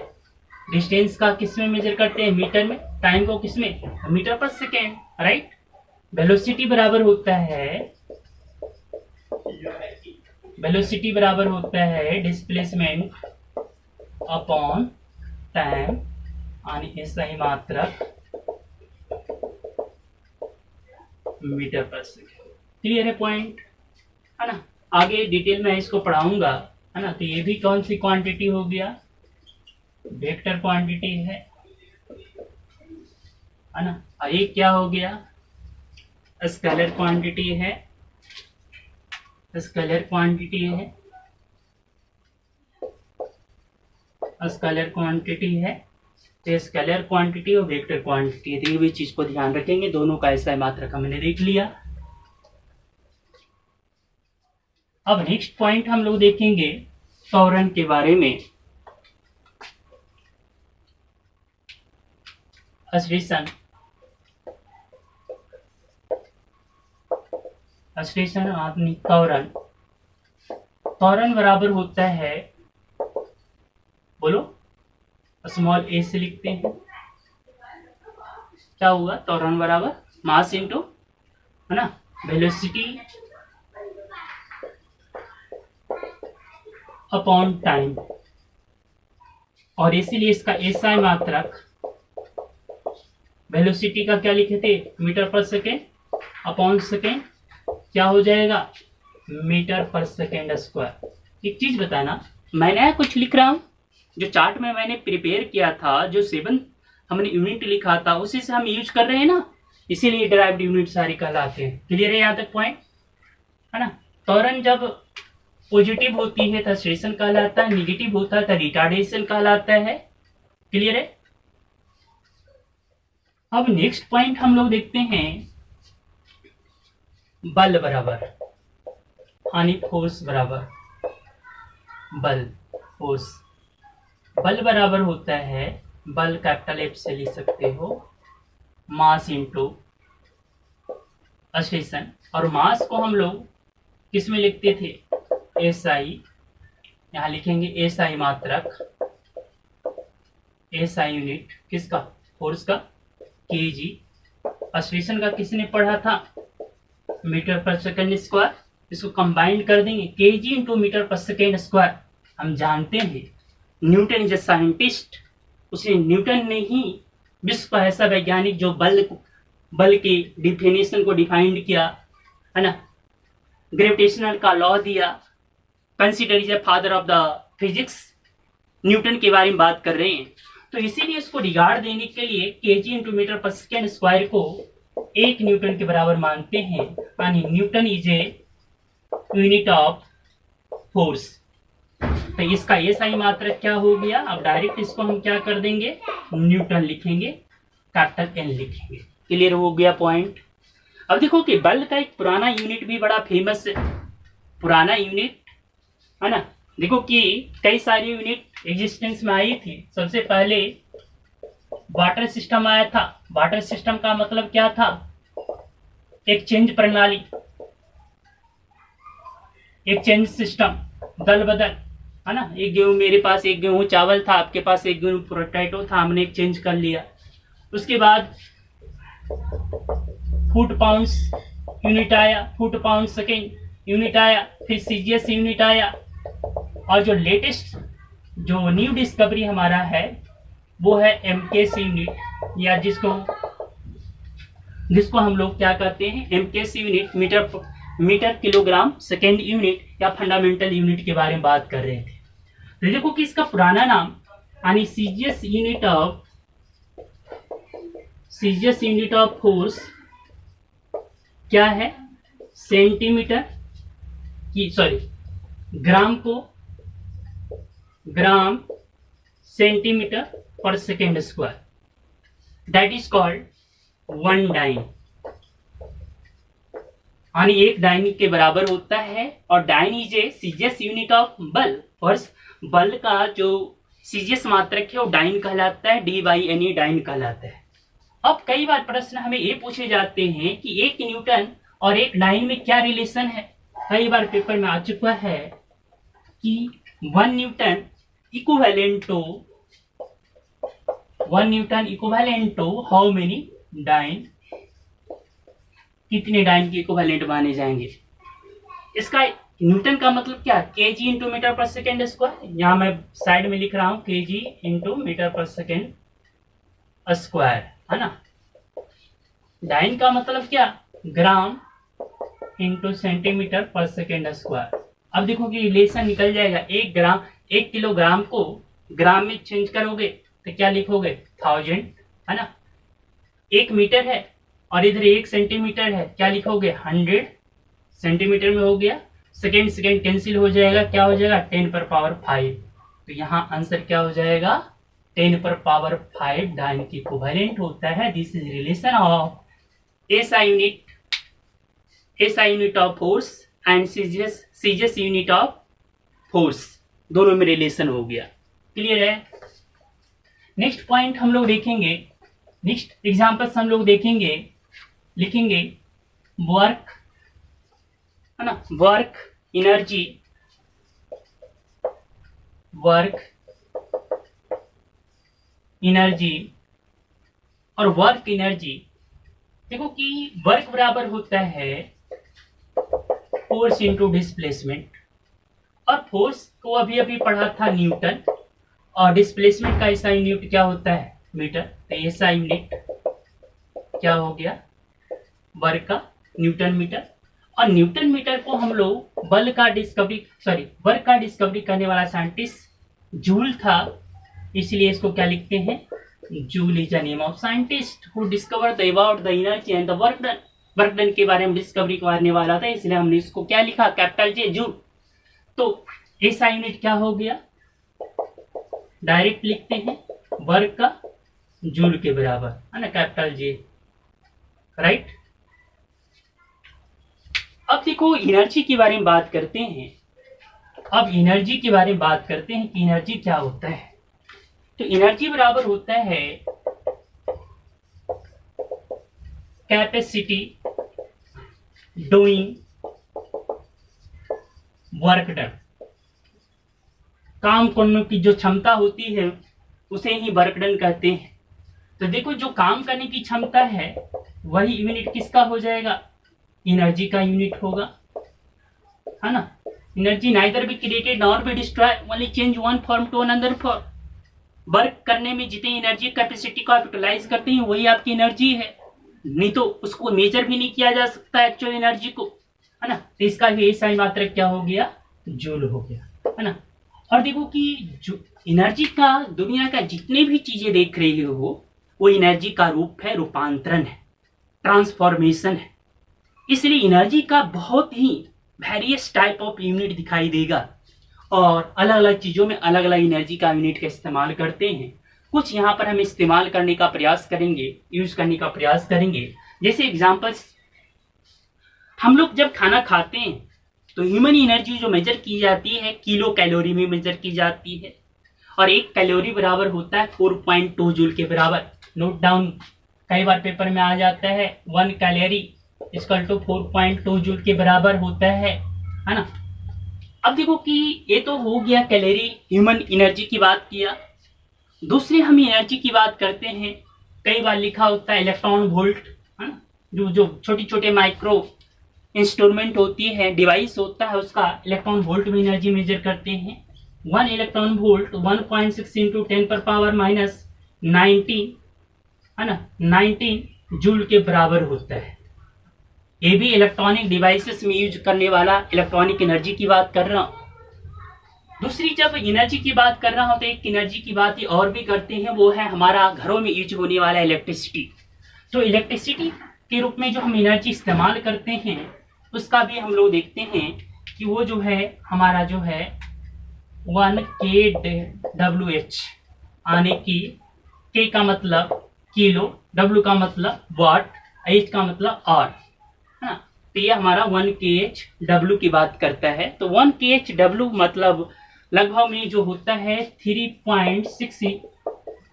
A: डिस्टेंस का किस में मेजर करते हैं, मीटर में, टाइम को किस में, मीटर पर सेकेंड, राइट। वेलोसिटी बराबर होता है डिस्प्लेसमेंट अपॉन टाइम, यानी एसआई मात्रक मीटर पर सेकेंड। क्लियर है पॉइंट, है ना। आगे डिटेल में इसको पढ़ाऊंगा, है ना। तो ये भी कौन सी क्वांटिटी हो गया, वेक्टर क्वांटिटी है ना। और ये क्या हो गया, स्केलर क्वांटिटी है, स्केलर क्वांटिटी है। तो स्केलर क्वांटिटी और वेक्टर क्वांटिटी है, ये भी चीज को ध्यान रखेंगे। दोनों का ऐसा मात्रक हमने देख लिया। अब नेक्स्ट पॉइंट हम लोग देखेंगे त्वरण के बारे में। एक्सलेशन एक्सलेशन आपने त्वरण, त्वरण बराबर होता है, बोलो, स्मॉल ए से लिखते हैं, क्या हुआ, त्वरण बराबर मास इंटू, है ना, वेलोसिटी अपॉन टाइम, और इसीलिए इसका एसआई मात्रक वेलोसिटी का क्या लिखे थे, मीटर पर सेकेंड अपॉन सेकेंड, क्या हो जाएगा, मीटर पर सेकेंड स्क्वायर। एक चीज बताना, मैंने कुछ लिख रहा हूं, जो चार्ट में मैंने प्रिपेयर किया था, जो 7 हमने यूनिट लिखा था, उसी से हम यूज कर रहे हैं ना, इसीलिए डिराइव्ड यूनिट सारे कहलाते हैं। क्लियर है यहाँ तक पॉइंट, है ना। त्वरण जब पॉजिटिव होती है तो एक्सेलरेशन कहलाता है, निगेटिव होता है तो रिटार्डेशन कहलाता है। क्लियर है। अब नेक्स्ट पॉइंट हम लोग देखते हैं, बल बराबर यानी फोर्स बराबर बल, फोर्स, बल बराबर होता है, बल कैपिटल एफ से लिख सकते हो, मास इंटू एक्सेलरेशन, और मास को हम लोग किस में लिखते थे, एस आई, यहां लिखेंगे एस आई मात्रक, एस आई यूनिट किसका, फोर्स का, केजी, एक्सेलरेशन का किसने पढ़ा था, मीटर पर सेकंड स्क्वायर, इसको कंबाइन कर देंगे, केजी इंटू मीटर पर सेकंड स्क्वायर। हम जानते हैं न्यूटन इज ए साइंटिस्ट, उसे न्यूटन ने ही विश्व का ऐसा वैज्ञानिक जो बल के डिफिनेशन को डिफाइंड किया, है ना, ग्रेविटेशनल का लॉ दिया, consider is a father of the physics, Newton के बारे में बात कर रहे हैं। तो इसीलिए इसको रिगार्ड देने के लिए केजी इंटू मीटर पर सेकेंड स्क्वायर को 1 न्यूटन के बराबर मानते हैं, यानी Newton is a unit of force. तो इसका ये सही मात्रक क्या हो गया, अब डायरेक्ट इसको हम क्या कर देंगे, न्यूटन लिखेंगे, कैपिटल एन लिखेंगे। क्लियर हो गया पॉइंट। अब देखो कि बल का एक पुराना यूनिट भी बड़ा फेमस है, पुराना यूनिट, है ना। देखो कि कई सारी यूनिट एग्जिस्टेंस में आई थी। सबसे पहले वाटर सिस्टम आया था। वाटर सिस्टम का मतलब क्या था, एक्सचेंज प्रणाली, एक्सचेंज सिस्टम, दल बदल, है ना। एक गेहूं मेरे पास, एक गेहूं चावल था, आपके पास एक गेहूं पोटैटो था, हमने एक्सचेंज कर लिया। उसके बाद फुट पाउंड्स यूनिट आया, फुट पाउंड सेकेंड यूनिट आया, फिर सीजीएस यूनिट आया, और जो लेटेस्ट जो न्यू डिस्कवरी हमारा है वो है एमकेसी यूनिट, या जिसको हम लोग क्या कहते हैं, MKC unit, metre kilogram second unit, या फंडामेंटल यूनिट के बारे में बात कर रहे थे। तो देखो कि इसका पुराना नाम यानी सीजीएस यूनिट ऑफ फोर्स क्या है, सेंटीमीटर की, सॉरी, ग्राम सेंटीमीटर पर second square, that is called 1 dyne, यानी 1 डाइन के बराबर होता है। और dyne is a CGS unit of बल, और बल का जो सीजीएस मात्रक है वो डाइन कहलाता है, डी/एन डाइन कहलाता है। अब कई बार प्रश्न हमें ये पूछे जाते हैं कि 1 न्यूटन और 1 डाइन में क्या रिलेशन है। कई बार पेपर में आ चुका है कि 1 newton equivalent to how many dyne, कितने डाइन के इक्विवेलेंट माने जाएंगे। इसका न्यूटन का मतलब क्या, केजी इंटू मीटर पर सेकेंड स्क्वायर, यहां मैं साइड में लिख रहा हूं केजी इंटू मीटर पर सेकेंड स्क्वायर, है ना। डाइन का मतलब क्या, ग्राम इंटू सेंटीमीटर पर सेकेंड स्क्वायर। अब देखो कि रिलेशन निकल जाएगा, 1 किलोग्राम को ग्राम में चेंज करोगे तो क्या लिखोगे, 1000, है ना। 1 मीटर है और इधर 1 सेंटीमीटर है, क्या लिखोगे, 100 सेंटीमीटर में हो गया। सेकेंड कैंसिल हो जाएगा, क्या हो जाएगा, 10 पर पावर 5। तो यहाँ आंसर क्या हो जाएगा, 10 पर पावर 5 डाइन की इक्विवेलेंट होता है। This is relation of SI unit of force and CGS unit of force, दोनों में रिलेशन हो गया। क्लियर है। नेक्स्ट पॉइंट हम लोग देखेंगे, नेक्स्ट एग्जांपल्स हम लोग देखेंगे, लिखेंगे वर्क है ना। वर्क एनर्जी, वर्क एनर्जी और वर्क एनर्जी, देखो कि वर्क बराबर होता है फोर्स इंटू डिस्प्लेसमेंट, और फोर्स को अभी अभी पढ़ा था न्यूटन, और डिस्प्लेसमेंट का ऐसा यूनिट क्या होता है, मीटर। तो ऐसा यूनिट क्या हो गया, वर्क का न्यूटन मीटर। और न्यूटन मीटर को हम लोग वर्क का डिस्कवरी करने वाला साइंटिस्ट जूल था, इसलिए इसको क्या लिखते हैं, joule is the name of scientist who discover the about the energy and the work done. Work done के बारे में डिस्कवरी करने वाला था, इसलिए हमने इसको क्या लिखा, कैपिटल जे, जूल। तो ऐसा यूनिट क्या हो गया, डायरेक्ट लिखते हैं वर्क का जूल के बराबर, है ना, कैपिटल जे, राइट। अब देखो एनर्जी के बारे में बात करते हैं। अब एनर्जी के बारे में बात करते हैं कि एनर्जी क्या होता है। तो एनर्जी बराबर होता है कैपेसिटी डूइंग वर्क डन। काम करने की जो क्षमता होती है उसे ही वर्क डन कहते हैं। तो देखो जो काम करने की क्षमता है वही यूनिट किसका हो जाएगा, एनर्जी का यूनिट होगा, है ना। Energy neither be created nor be destroy, only change one form to another form. Work करने में जितनी एनर्जी कैपेसिटी को आप यूटिलाइज करते हैं वही आपकी एनर्जी है, नहीं तो उसको मेजर भी नहीं किया जा सकता एक्चुअल एनर्जी को, है ना। तो इसका भी ऐसा ही मात्रक क्या हो गया, जूल हो गया, है ना। और देखो कि जो एनर्जी का दुनिया का जितने भी चीजें देख रहे हो वो एनर्जी का रूप है, रूपांतरण है, ट्रांसफॉर्मेशन है। इसलिए एनर्जी का बहुत ही वेरियस टाइप ऑफ यूनिट दिखाई देगा, और अलग अलग चीजों में अलग अलग एनर्जी का यूनिट का इस्तेमाल करते हैं। कुछ यहाँ पर हम इस्तेमाल करने का प्रयास करेंगे, यूज करने का प्रयास करेंगे। जैसे एग्जांपल्स, हम लोग जब खाना खाते हैं तो ह्यूमन एनर्जी जो मेजर की जाती है किलो कैलोरी में मेजर की जाती है, और एक कैलोरी बराबर होता है 4.2 जूल के बराबर। नोट डाउन, कई बार पेपर में आ जाता है 1 कैलोरी इक्वल टू 4.2 जूल के बराबर होता है ना। अब देखो कि ये तो हो गया कैलोरी, ह्यूमन एनर्जी की बात किया। दूसरी हम एनर्जी की बात करते हैं, कई बार लिखा होता है इलेक्ट्रॉन वोल्ट, है ना। जो छोटी छोटे माइक्रो इंस्ट्रूमेंट होती है, डिवाइस होता है, उसका इलेक्ट्रॉन वोल्ट में एनर्जी मेजर करते हैं। 1 इलेक्ट्रॉन वोल्ट 1.6 इंटू 10 पर पावर माइनस 19, है ना, 19 जूल के बराबर होता है। ये भी इलेक्ट्रॉनिक डिवाइसेस में यूज करने वाला इलेक्ट्रॉनिक एनर्जी की बात कर रहा हूं। दूसरी जब एनर्जी की बात कर रहा हूं तो एक एनर्जी की बात और भी करते हैं, वो है हमारा घरों में यूज होने वाला इलेक्ट्रिसिटी। तो इलेक्ट्रिसिटी के रूप में जो हम एनर्जी इस्तेमाल करते हैं उसका भी हम लोग देखते हैं कि वो जो है हमारा जो है 1 kWh, आने की के का मतलब किलो, W का मतलब वाट, H का मतलब आवर, है ना। तो ये हमारा 1 kHW की बात करता है। तो 1 kHW मतलब लगभग में जो होता है 3.6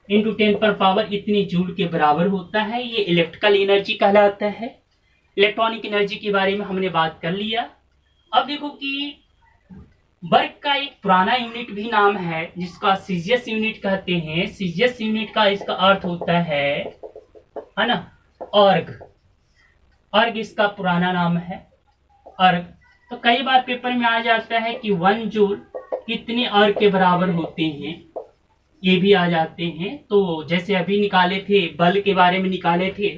A: इंटू 10 पर पावर इतनी जूल के बराबर होता है। ये इलेक्ट्रिकल एनर्जी कहलाता है। इलेक्ट्रॉनिक एनर्जी के बारे में हमने बात कर लिया। अब देखो कि वर्क का एक पुराना यूनिट भी नाम है जिसका सीजियस यूनिट कहते हैं। सीजियस यूनिट का इसका अर्थ होता है ना, अर्ग। अर्ग इसका पुराना नाम है, अर्ग। तो कई बार पेपर में आ जाता है कि 1 जूल कितने अर्ग के बराबर होते हैं, ये भी आ जाते हैं। तो जैसे अभी निकाले थे, बल के बारे में निकाले थे,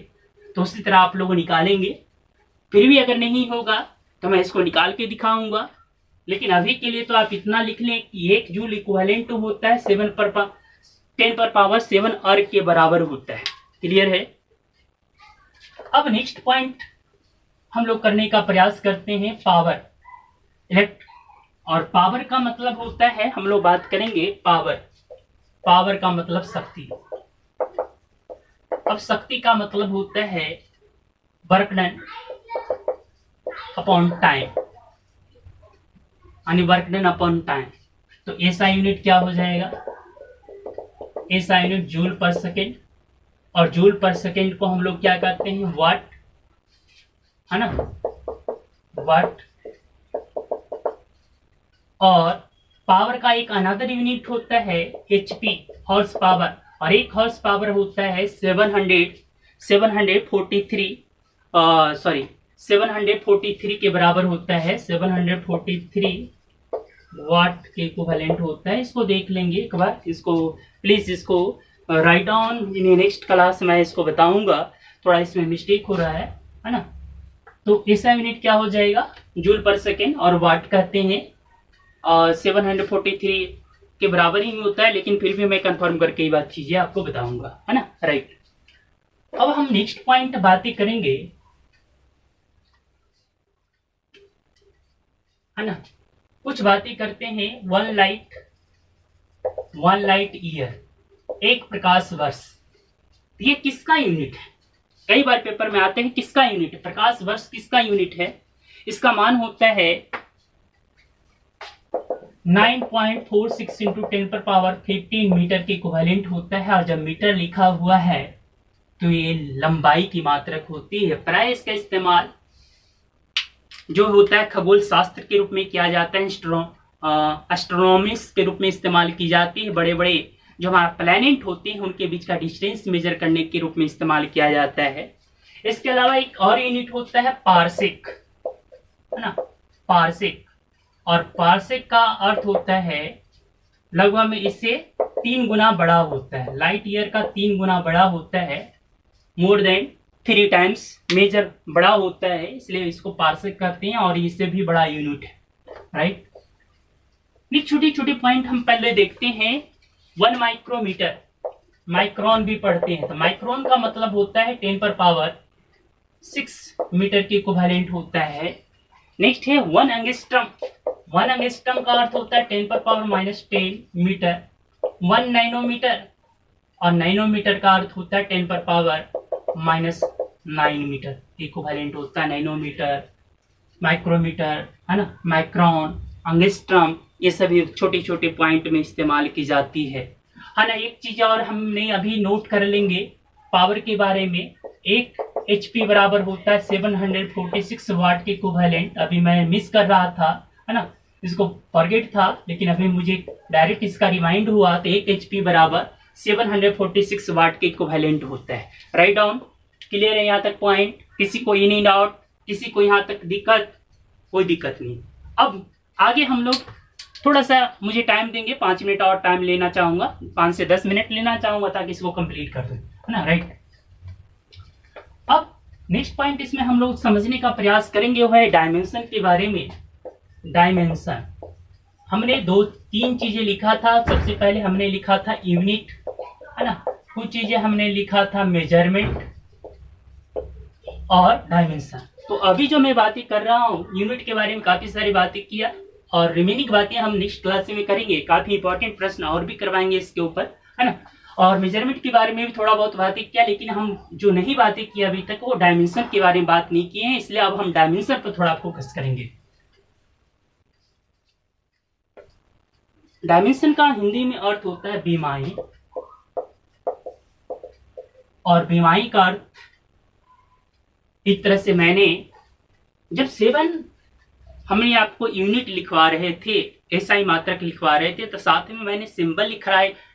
A: तो उसी तरह आप लोग निकालेंगे। फिर भी अगर नहीं होगा तो मैं इसको निकाल के दिखाऊंगा, लेकिन अभी के लिए तो आप इतना लिख लें कि 1 जूल इक्विवेलेंट होता है 10 पर पावर 7 अर्ग के बराबर होता है। क्लियर है। अब नेक्स्ट पॉइंट हम लोग करने का प्रयास करते हैं, पावर। और पावर का मतलब होता है, हम लोग बात करेंगे पावर। पावर का मतलब शक्ति। अब शक्ति का मतलब होता है वर्क डन अपॉन टाइम, यानी वर्क डन अपॉन टाइम। तो ऐसा यूनिट क्या हो जाएगा, ऐसा यूनिट जूल पर सेकेंड, और जूल पर सेकेंड को हम लोग क्या कहते हैं, वाट, है ना, वाट और पावर का एक अनदर यूनिट होता है HP, हॉर्स पावर, और एक हॉर्स पावर होता है 743 के बराबर होता है, 743 वाट के इक्विवेलेंट होता है। इसको देख लेंगे एक बार, इसको प्लीज इसको right on in next class मैं इसको बताऊंगा, थोड़ा इसमें मिस्टेक हो रहा है ना। तो ऐसा यूनिट क्या हो जाएगा, जूल पर सेकेंड, और वाट कहते हैं 743 के बराबर ही होता है, लेकिन फिर भी मैं कंफर्म करके ये बात चीजें आपको बताऊंगा, है ना, राइट। अब हम नेक्स्ट पॉइंट बातें करेंगे, है ना, कुछ बातें करते हैं। वन लाइट ईयर, एक प्रकाश वर्ष, ये किसका यूनिट है? कई बार पेपर में आते हैं किसका यूनिट है, प्रकाश वर्ष किसका यूनिट है? इसका मान होता है 9.46 इंटू 10⁻15 मीटर के इक्विवेलेंट होता है। और जब मीटर लिखा हुआ है तो ये लंबाई की मात्रक होती है। प्राय इसका इस्तेमाल जो होता है खगोल शास्त्र के रूप में किया जाता है, एस्ट्रोनॉमिक्स के रूप में इस्तेमाल की जाती है। बड़े बड़े जो हमारा प्लैनेट होते हैं उनके बीच का डिस्टेंस मेजर करने के रूप में इस्तेमाल किया जाता है। इसके अलावा एक और यूनिट होता है पारसेक, है ना, पारसेक। और पारसेक का अर्थ होता है लगभग में इससे 3 गुना बड़ा होता है, लाइट ईयर का 3 गुना बड़ा होता है, मोर देन 3 टाइम्स मेजर बड़ा होता है, इसलिए इसको पारसेक कहते हैं और इससे भी बड़ा यूनिट है, राइट। ये छोटी छोटी पॉइंट हम पहले देखते हैं। 1 माइक्रोमीटर, माइक्रोन भी पढ़ते हैं, तो माइक्रोन का मतलब होता है 10⁻6 मीटर के इक्विवेलेंट होता है। नेक्स्ट है 1 एंगस्ट्रम, 1 एंगस्ट्रम का अर्थ होता है 10⁻−10 मीटर। 1 नैनोमीटर, और नैनोमीटर का अर्थ होता है 10⁻−9 मीटर इक्विवेलेंट होता है नैनोमीटर, माइक्रोमीटर, है ना, माइक्रोन, एंगस्ट्रम, ये सभी छोटे छोटे पॉइंट में इस्तेमाल की जाती है ना। एक चीज और हमने अभी नोट कर लेंगे पावर के बारे में, एक HP बराबर होता है 746 वाट के इक्विवेलेंट। अभी मैं मिस कर रहा था, है ना, इसको फॉरगेट था, लेकिन अभी मुझे डायरेक्ट इसका रिमाइंड हुआ। तो एक HP बराबर 746 वाट के इक्विवेलेंट होता है। राइट डाउन, क्लियर है यहाँ तक पॉइंट? किसी को एनी डाउट, किसी को यहाँ तक दिक्कत? कोई दिक्कत नहीं। अब आगे हम लोग थोड़ा सा मुझे टाइम देंगे, 5 मिनट और टाइम लेना चाहूंगा, 5 से 10 मिनट लेना चाहूंगा ताकि इसको कंप्लीट कर दूं, है ना, राइट। अब नेक्स्ट पॉइंट इसमें हम लोग समझने का प्रयास करेंगे वो है डायमेंशन के बारे में। डायमेंशन हमने 2-3 चीजें लिखा था। सबसे पहले हमने लिखा था यूनिट, है ना, कुछ चीजें हमने लिखा था मेजरमेंट और डायमेंशन। तो अभी जो मैं बातें कर रहा हूँ यूनिट के बारे में काफी सारी बातें किया, और रिमेनिंग बातें हम नेक्स्ट क्लास में करेंगे। काफी इंपॉर्टेंट प्रश्न और भी करवाएंगे इसके ऊपर, है ना। और मेजरमेंट के बारे में भी थोड़ा बहुत बातें किया, लेकिन हम जो नहीं बातें की अभी तक वो डायमेंशन के बारे में बात नहीं किए हैं, इसलिए अब हम डायमेंशन पर थोड़ा फोकस करेंगे। डायमेंशन का हिंदी में अर्थ होता है बीमाई, और बीमाई का अर्थ एक तरह से मैंने जब 7 हमने आपको यूनिट लिखवा रहे थे, SI मात्रक लिखवा रहे थे, तो साथ में मैंने सिंबल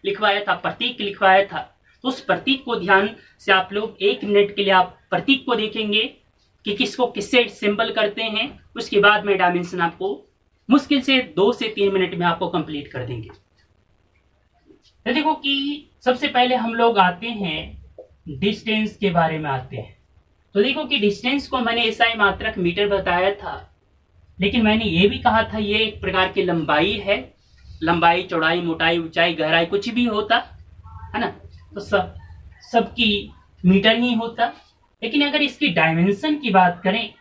A: लिखवाया था, प्रतीक लिखवाया था। तो उस प्रतीक को ध्यान से आप लोग 1 मिनट के लिए आप प्रतीक को देखेंगे कि किसको किससे सिंबल करते हैं। उसके बाद में डायमेंशन आपको मुश्किल से 2 से 3 मिनट में आपको कंप्लीट कर देंगे। तो देखो कि सबसे पहले हम लोग आते हैं डिस्टेंस के बारे में आते हैं। तो देखो कि डिस्टेंस को मैंने SI मात्रक मीटर बताया था, लेकिन मैंने ये भी कहा था ये एक प्रकार की लंबाई है। लंबाई, चौड़ाई, मोटाई, ऊंचाई, गहराई कुछ भी होता है ना, तो सबकी मीटर ही होता। लेकिन अगर इसकी डायमेंशन की बात करें,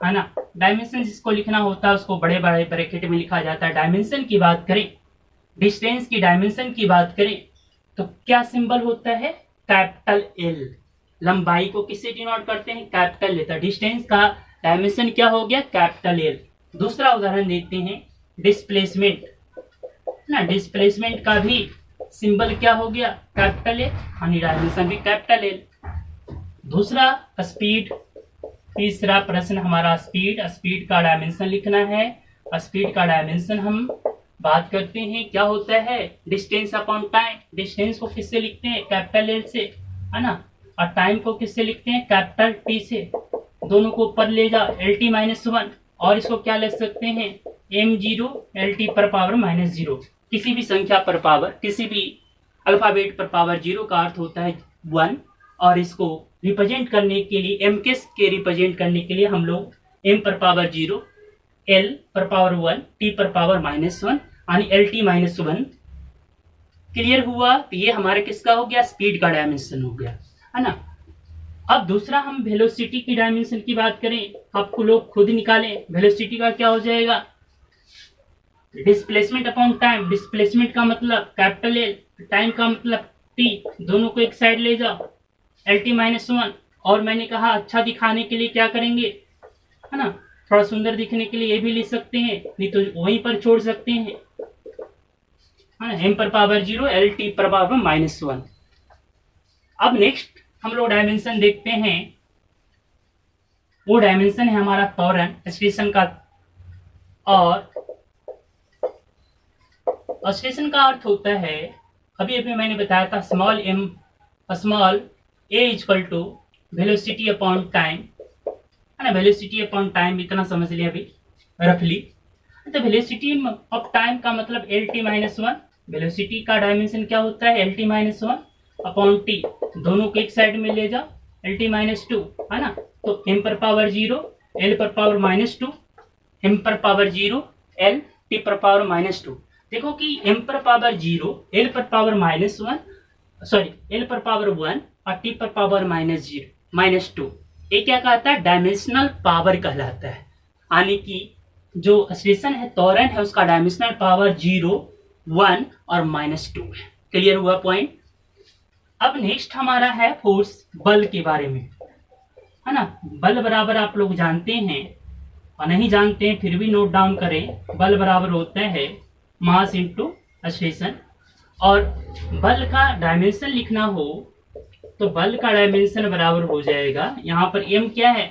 A: है ना, डायमेंशन जिसको लिखना होता है उसको बड़े बड़े ब्रैकेट में लिखा जाता है। डायमेंशन की बात करें, डिस्टेंस की डायमेंशन की बात करें, तो क्या सिंबल होता है? Capital L। लंबाई को किससे डिनोट करते हैं? Capital L। डिस्टेंस का डायमेंशन क्या हो गया? Capital L। दूसरा उदाहरण देते हैं डिस्प्लेसमेंट ना, डिस्प्लेसमेंट का भी सिंबल क्या हो गया? कैपिटल L, यानी डायमेंशन भी कैपिटल L। दूसरा स्पीड, तीसरा प्रश्न हमारा स्पीड का डायमेंशन लिखना है। स्पीड का डायमेंशन हम बात करते हैं क्या होता है, डिस्टेंस अपॉन टाइम। डिस्टेंस को किससे लिखते हैं, कैपिटल एल से, है ना, और टाइम को किससे लिखते हैं, कैपिटल टी से। दोनों को ऊपर ले जा, एल टी माइनस वन, और इसको क्या लिख सकते हैं, एम जीरो एल टी पर पावर माइनस जीरो। किसी भी संख्या पर पावर, किसी भी अल्फाबेट पर पावर जीरो का अर्थ होता है वन, और इसको रिप्रेजेंट करने के लिए, एम के रिप्रेजेंट करने के लिए हम लोग एम पर पावर जीरो, एल पर पावर वन, टी पर पावर माइनस वन, यानी L T minus one. Clear हुआ? तो ये हमारे किसका हो गया, स्पीड का डायमेंशन हो गया, है ना। अब दूसरा हम वेलोसिटी की डायमेंशन की बात करें, आपको लोग खुद निकालें। वेलोसिटी का क्या हो जाएगा, डिस्प्लेसमेंट अपॉन टाइम। डिस्प्लेसमेंट का मतलब कैपिटल एल, टाइम का मतलब टी, दोनों को एक साइड ले जाओ, एल टी माइनस वन। और मैंने कहा अच्छा दिखाने के लिए क्या करेंगे, है ना, थोड़ा सुंदर दिखने के लिए ये भी लिख सकते हैं, नहीं तो वहीं पर छोड़ सकते हैं, है ना, एम पर पावर जीरो एल टी पर पावर माइनस वन। अब नेक्स्ट हम लोग डायमेंशन देखते हैं, वो डायमेंशन है हमारा त्वरण, स्टेशन का। और स्टेशन का अर्थ होता है, अभी अभी मैंने बताया था, small M, small A equal to velocity upon time, है ना। वेलोसिटी अपॉन टाइम इतना समझ लिया अभी रफली। तो वेलोसिटी ऑफ टाइम का मतलब L T minus one. Velocity का डायमेंशन क्या होता है, L T minus one upon T, दोनों को एक साइड में ले जाओ, एल टी माइनस टू, है ना। तो एम पर पावर जीरो, एल पर पावर माइनस टू, एम पर पावर जीरो, एल टी पर पावर माइनस टू। देखो कि एम पर पावर जीरो, एल पर power minus one, sorry L पर पावर वन और टी पर power minus zero minus two, ये क्या कहता है, डायमेंशनल पावर कहलाता है। यानी कि जो स्टेशन है, त्वरण है, उसका डायमेंशनल पावर जीरो, वन और माइनस टू है। क्लियर हुआ पॉइंट? अब नेक्स्ट हमारा है फोर्स, बल के बारे में, है ना। बल बराबर आप लोग जानते हैं, और नहीं जानते हैं फिर भी नोट डाउन करें। बल बराबर होता है मास इंटू स्टेशन। और बल का डायमेंशन लिखना हो तो बल का डायमेंशन बराबर हो जाएगा, यहाँ पर एम क्या है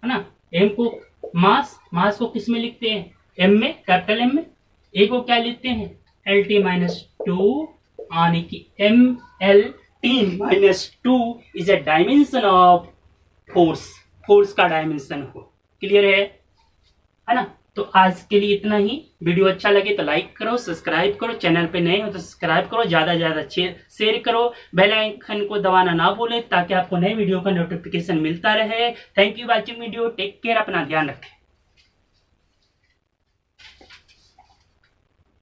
A: ना, एम को मास, मास को किस में लिखते हैं, एम में, कैपिटल एम में। ए को क्या लिखते हैं, एल टी माइनस टू, यानी कि M L T minus two is a dimension of force. Force का डायमेंशन हो। क्लियर है ना। तो आज के लिए इतना ही। वीडियो अच्छा लगे तो लाइक करो, सब्सक्राइब करो, चैनल पे नए हो तो सब्सक्राइब करो, ज्यादा से ज्यादा शेयर करो, बेल आइकन को दबाना ना भूलें ताकि आपको नए वीडियो का नोटिफिकेशन मिलता रहे। Thank you watching video, take care, अपना ध्यान रखें।